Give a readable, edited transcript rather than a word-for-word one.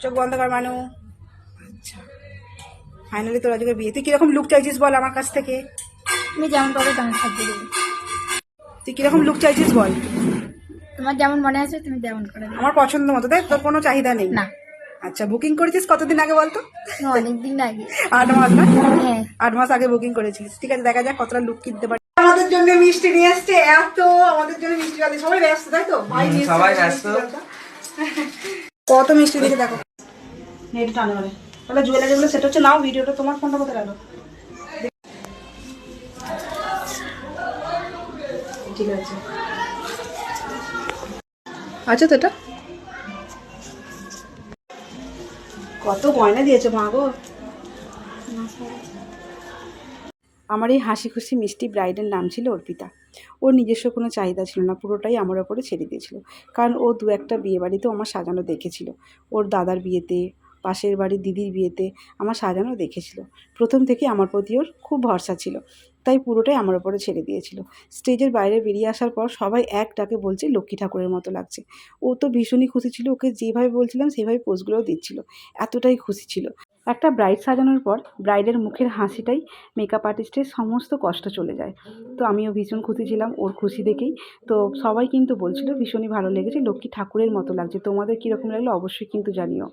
চোখ বন্ধ কর মানু। আচ্ছা, ফাইনালি তোর আজকে বিয়ে। তুই কিরকম লুক চাইছিস বল আমার কাছ থেকে? তুমি যেমন পাবে তেমন সাজিয়ে দেবে। তুই কিরকম লুক চাইছিস বল? তোমার যেমন মনে আছে তুমি তেমন করে দেবে। আমার পছন্দ মতো, তাই তোর কোনো চাহিদা নেই? না, আচ্ছা, বুকিং করেছিস কতদিন আগে বলতো? অনেকদিন আগে। 8 মাস না? হ্যাঁ, 8 মাস আগে বুকিং করেছিস। ঠিক আছে, দেখা যাক কতটা লুক কিনতে পারি। আমাদের জন্য মিষ্টি নিয়ে আসছে, এত আমাদের জন্য মিষ্টি আনছে। সবাই ব্যস্ত তাই তো? ভাই নিয়ে এসেছে সবাই ব্যস্ত। কত মিষ্টি দিয়েছে দেখো। নেট টানে মানে তাহলে জুয়েলারি গুলো সেট হচ্ছে। নাও ভিডিওটা, তোমার ফোনটা কোথায় গেল? ঠিক আছে, আচ্ছা তো এটা কত গয়না দিয়েছে মা গো। আমার এই হাসি খুশি মিষ্টি ব্রাইডের নাম ছিল অর্পিতা। ওর নিজস্ব কোনো চাহিদা ছিল না, পুরোটাই আমার ওপরে ছেড়ে দিয়েছিল। কারণ ও দু একটা বিয়ে বাড়িতেও আমার সাজানো দেখেছিল। ওর দাদার বিয়েতে, পাশের বাড়ির দিদির বিয়েতে আমার সাজানো দেখেছিল। প্রথম থেকে আমার প্রতি ওর খুব ভরসা ছিল, তাই পুরোটাই আমার ওপরে ছেড়ে দিয়েছিল। স্টেজের বাইরে বেরিয়ে আসার পর সবাই এক ডাকে বলছে লক্ষ্মী ঠাকুরের মতো লাগছে। ও তো ভীষণই খুশি ছিল, ওকে যেভাবে বলছিলাম সেভাবে পোজগুলোও দিচ্ছিল, এতটাই খুশি ছিল। একটা ব্রাইড সাজানোর পর ব্রাইডের মুখের হাসিটাই মেকআপ আর্টিস্টের সমস্ত কষ্ট চলে যায়। তো আমিও ভীষণ খুশি ছিলাম ওর খুশি দেখেই। তো সবাই কিন্তু বলছিল ভীষণই ভালো লেগেছে, লক্ষ্মী ঠাকুরের মতো লাগছে। তোমাদের কীরকম লাগলো অবশ্যই কিন্তু জানিও।